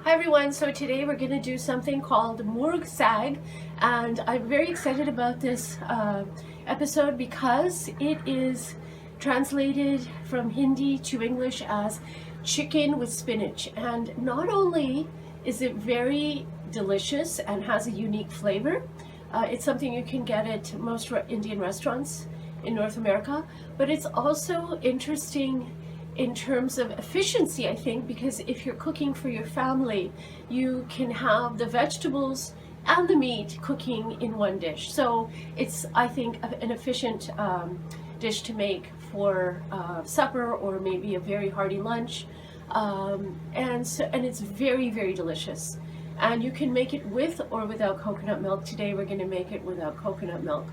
Hi everyone, so today we're going to do something called Murgh Saag, and I'm very excited about this episode because it is translated from Hindi to English as chicken with spinach. And not only is it very delicious and has a unique flavor, it's something you can get at most Indian restaurants in North America, but it's also interesting in terms of efficiency, I think, because if you're cooking for your family, you can have the vegetables and the meat cooking in one dish. So it's, I think, an efficient dish to make for supper or maybe a very hearty lunch. And it's very, very delicious. And you can make it with or without coconut milk. Today we're going to make it without coconut milk.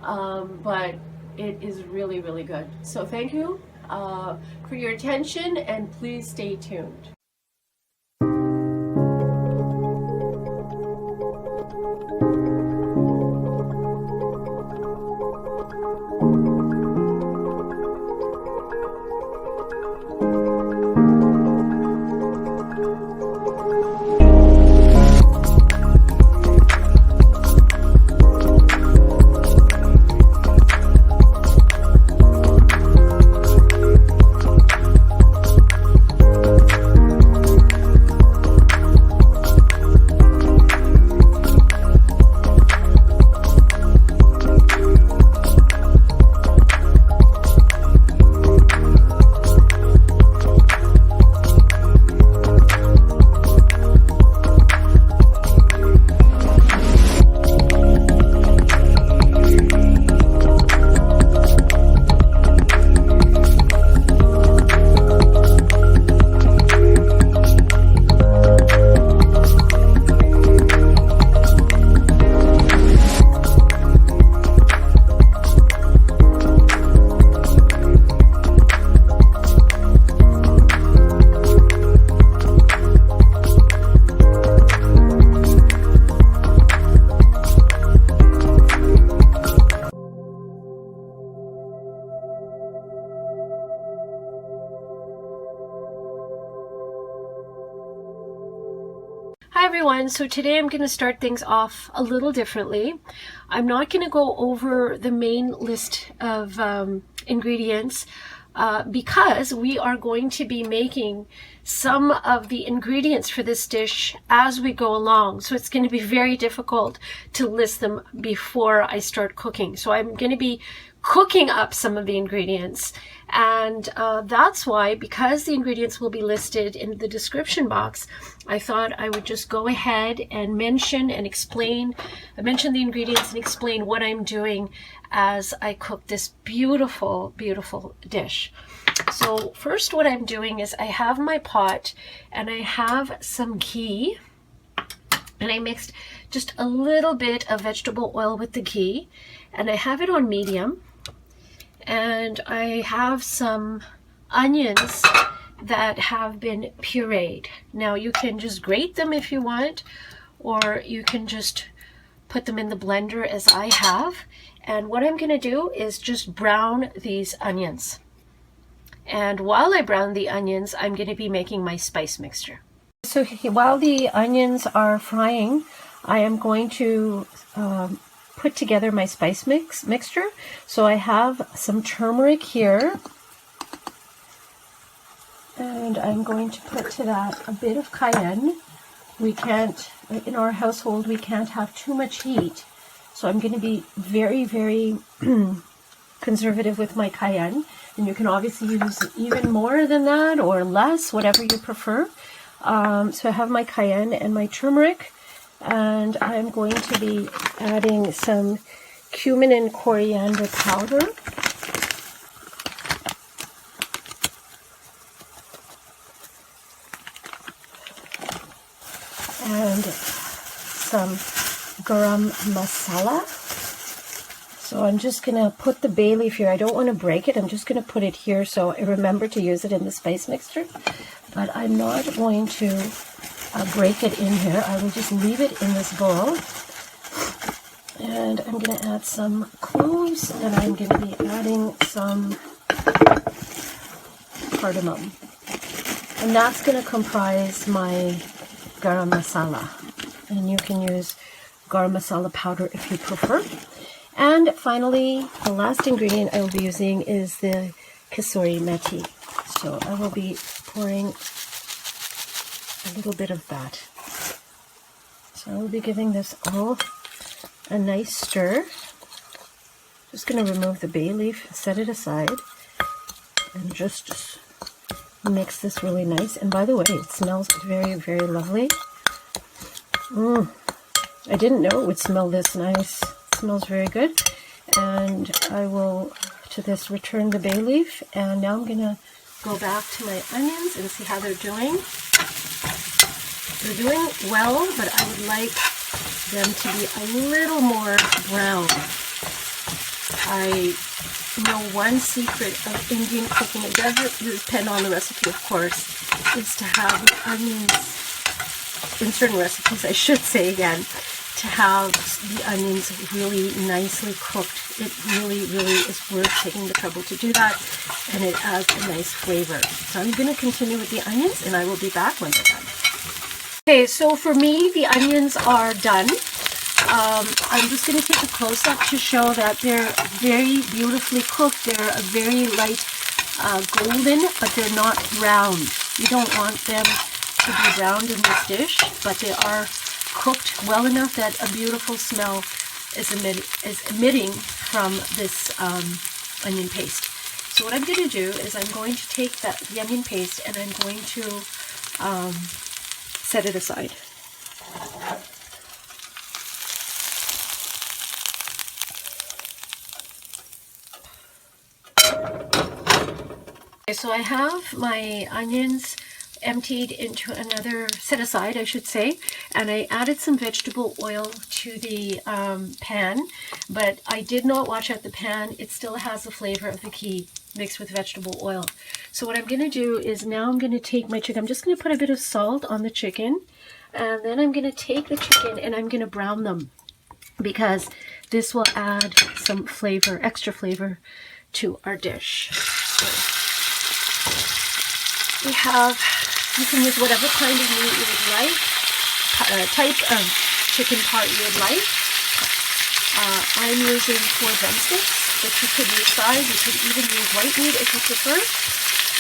But it is really, really good. So thank you for your attention, and please stay tuned. Hi everyone, so today I'm going to start things off a little differently. I'm not going to go over the main list of ingredients because we are going to be making some of the ingredients for this dish as we go along. So it's going to be very difficult to list them before I start cooking. So I'm going to be cooking up some of the ingredients, and that's why, because the ingredients will be listed in the description box, I thought I would just go ahead and mention the ingredients and explain what I'm doing as I cook this beautiful, beautiful dish. So first, what I'm doing is I have my pot and I have some ghee, and I mixed just a little bit of vegetable oil with the ghee, and I have it on medium. And I have some onions that have been pureed. Now you can just grate them if you want, or you can just put them in the blender as I have. And what I'm going to do is just brown these onions. And while I brown the onions, I'm going to be making my spice mixture. So while the onions are frying, I am going to put together my spice mixture. So I have some turmeric here, and I'm going to put to that a bit of cayenne. We can't, in our household, we can't have too much heat, so I'm going to be very, very conservative with my cayenne, and you can obviously use even more than that or less, whatever you prefer. So I have my cayenne and my turmeric, and I'm going to be adding some cumin and coriander powder. And some garam masala. So I'm just going to put the bay leaf here. I don't want to break it. I'm just going to put it here so I remember to use it in the spice mixture. But I'm not going to break it in here. I will just leave it in this bowl. And I'm going to add some cloves, and I'm going to be adding some cardamom. And that's going to comprise my garam masala. And you can use garam masala powder if you prefer. And finally, the last ingredient I will be using is the kasoori methi. So I will be pouring a little bit of that. So I will be giving this all a nice stir. Just going to remove the bay leaf, set it aside, and just mix this really nice. And by the way, it smells very, very lovely. I didn't know it would smell this nice. It smells very good. And I will, to this, return the bay leaf. And now I'm going to go back to my onions and see how they're doing. They're doing well, but I would like them to be a little more brown. I know one secret of Indian cooking, it doesn't depend on the recipe, of course, is to have the onions, in certain recipes, I should say again, to have the onions really nicely cooked. It really, really is worth taking the trouble to do that, and it adds a nice flavor. So I'm going to continue with the onions, and I will be back when they're done. Okay, so for me, the onions are done. I'm just going to take a close-up to show that they're very beautifully cooked. They're a very light golden, but they're not brown. You don't want them to be browned in this dish, but they are cooked well enough that a beautiful smell is emitting from this onion paste. So what I'm going to do is I'm going to take the onion paste and I'm going to set it aside. Okay, so I have my onions emptied into another, set aside I should say, and I added some vegetable oil to the pan, but I did not wash out the pan. It still has the flavor of the ghee mixed with vegetable oil. So what I'm going to do is now I'm going to take my chicken, I'm just going to put a bit of salt on the chicken, and then I'm going to take the chicken and I'm going to brown them, because this will add some flavor, extra flavor to our dish. So we have, you can use whatever kind of meat you would like, type of chicken part you would like. I'm using 4 drumsticks, but you could use sides, you could even use white meat if you prefer.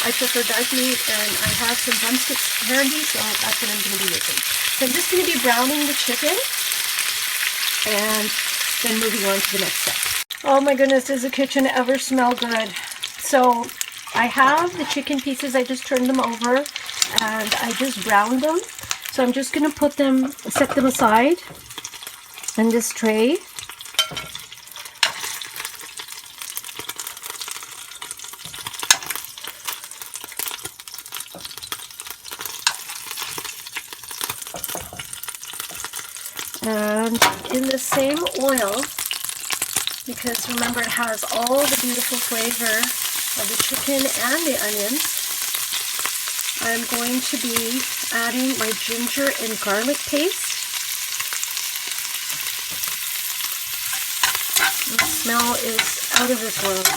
I prefer dark meat, and I have some drumsticks handy, so that's what I'm going to be using. So I'm just going to be browning the chicken, and then moving on to the next step. Oh my goodness, does the kitchen ever smell good? So I have the chicken pieces, I just turned them over, and I just browned them. So I'm just going to put them, set them aside in this tray. And in the same oil, because remember it has all the beautiful flavor of the chicken and the onions, I'm going to be adding my ginger and garlic paste. The smell is out of this world.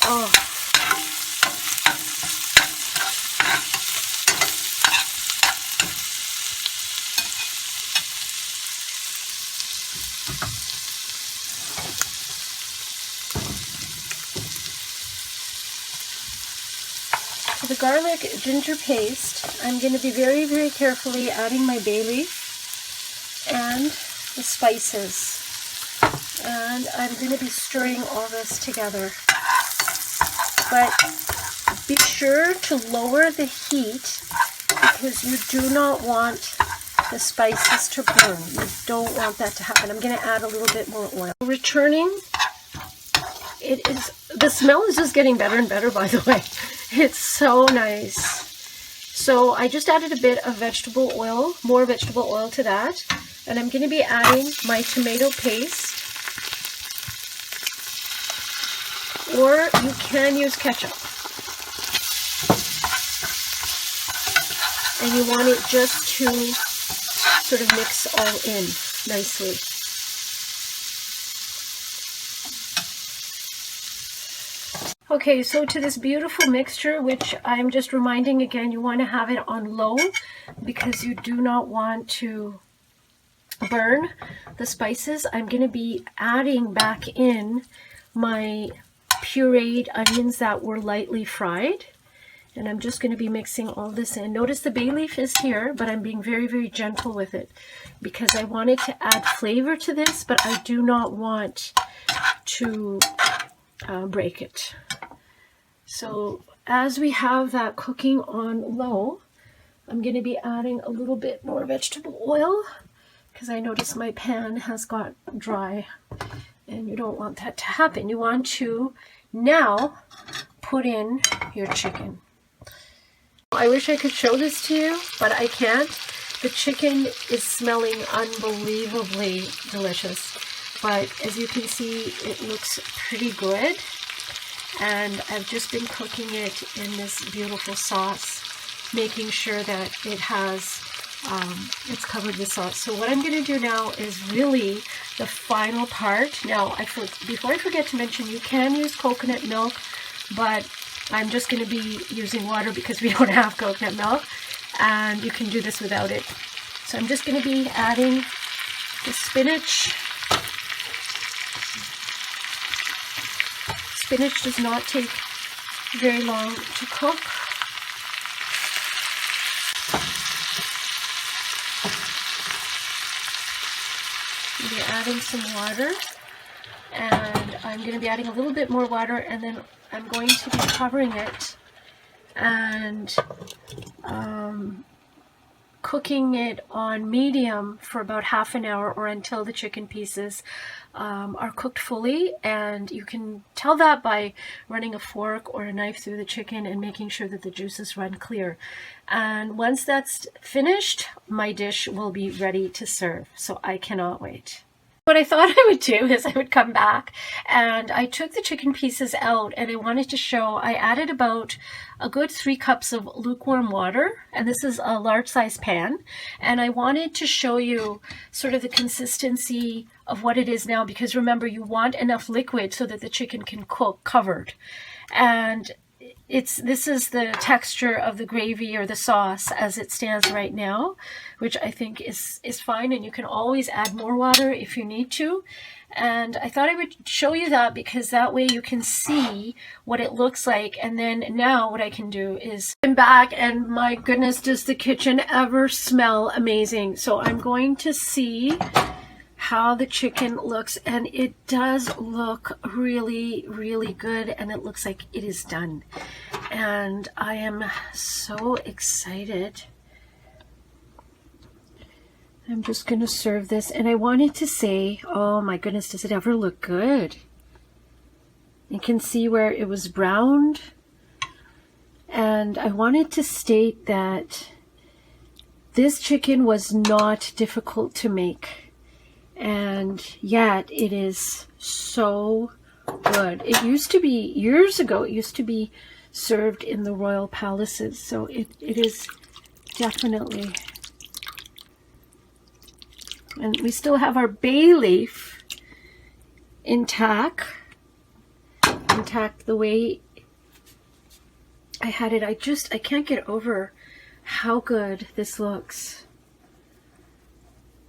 Oh. For the garlic ginger paste, I'm going to be very, very carefully adding my bay leaf and the spices. And I'm going to be stirring all this together. But be sure to lower the heat, because you do not want the spices to burn. You don't want that to happen. I'm going to add a little bit more oil. Returning, the smell is just getting better and better, by the way. It's so nice. So I just added a bit of vegetable oil, more vegetable oil to that. And I'm going to be adding my tomato paste. Or you can use ketchup. And you want it just to sort of mix all in nicely. Okay, so to this beautiful mixture, which I'm just reminding again, you want to have it on low because you do not want to burn the spices. I'm going to be adding back in my pureed onions that were lightly fried. And I'm just going to be mixing all this in. Notice the bay leaf is here, but I'm being very, very gentle with it because I wanted to add flavor to this, but I do not want to break it. So as we have that cooking on low, I'm going to be adding a little bit more vegetable oil because I notice my pan has got dry and you don't want that to happen. You want to now put in your chicken. I wish I could show this to you, but I can't. The chicken is smelling unbelievably delicious. But as you can see, it looks pretty good. And I've just been cooking it in this beautiful sauce, making sure that it has, it's covered with sauce. So what I'm going to do now is really the final part. Now, before I forget to mention, you can use coconut milk, but I'm just going to be using water because we don't have coconut milk, and you can do this without it. So I'm just going to be adding the spinach. Spinach does not take very long to cook. I'm going to be adding some water, and I'm going to be adding a little bit more water, and then I'm going to be covering it and cooking it on medium for about half an hour or until the chicken pieces are cooked fully. And you can tell that by running a fork or a knife through the chicken and making sure that the juices run clear. And once that's finished, my dish will be ready to serve. So I cannot wait. What I thought I would do is I would come back and I took the chicken pieces out and I wanted to show, I added about a good 3 cups of lukewarm water, and this is a large size pan, and I wanted to show you sort of the consistency of what it is now, because remember, you want enough liquid so that the chicken can cook covered. And this is the texture of the gravy or the sauce as it stands right now, which I think is fine, and you can always add more water if you need to. And I thought I would show you that because that way you can see what it looks like. And then now what I can do is come back, and my goodness, does the kitchen ever smell amazing. So I'm going to see how the chicken looks, and it does look really, really good, and it looks like it is done. And I am so excited. I'm just going to serve this, and I wanted to say, oh my goodness, does it ever look good? You can see where it was browned, and I wanted to state that this chicken was not difficult to make. And yet it is so good. It used to be, years ago, it used to be served in the royal palaces. So it is definitely, and we still have our bay leaf intact the way I had it. I can't get over how good this looks.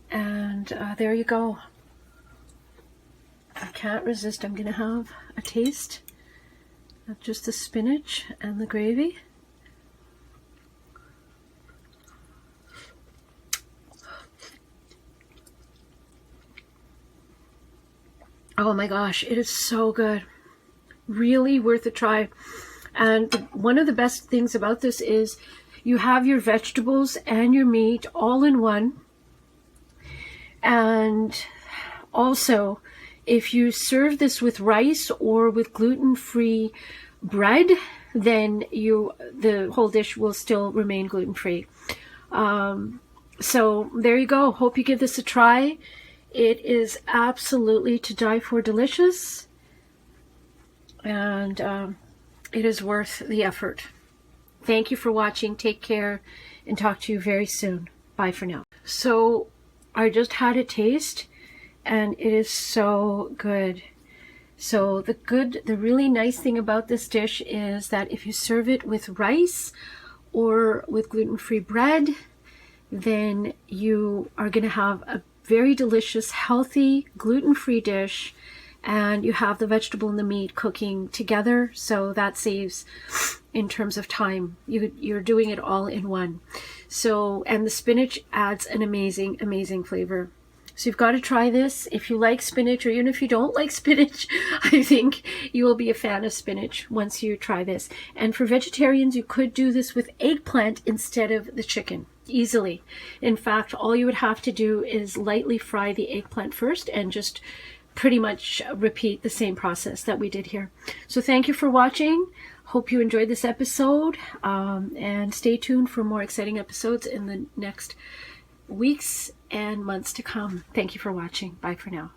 And there you go. I can't resist. I'm going to have a taste of just the spinach and the gravy. Oh my gosh, it is so good. Really worth a try. And one of the best things about this is you have your vegetables and your meat all in one. And also, if you serve this with rice or with gluten-free bread, then the whole dish will still remain gluten-free. So there you go. Hope you give this a try. It is absolutely to die for delicious, and it is worth the effort. Thank you for watching. Take care, and talk to you very soon. Bye for now. So I just had a taste, and it is so good. So the really nice thing about this dish is that if you serve it with rice or with gluten-free bread, then you are going to have a very delicious, healthy, gluten-free dish, and you have the vegetable and the meat cooking together, so that saves in terms of time. You're doing it all in one. So, and the spinach adds an amazing, amazing flavor. So you've got to try this. If you like spinach, or even if you don't like spinach, I think you will be a fan of spinach once you try this. And for vegetarians, you could do this with eggplant instead of the chicken, easily. In fact, all you would have to do is lightly fry the eggplant first and just pretty much repeat the same process that we did here. So thank you for watching. Hope you enjoyed this episode, and stay tuned for more exciting episodes in the next weeks and months to come. Thank you for watching. Bye for now.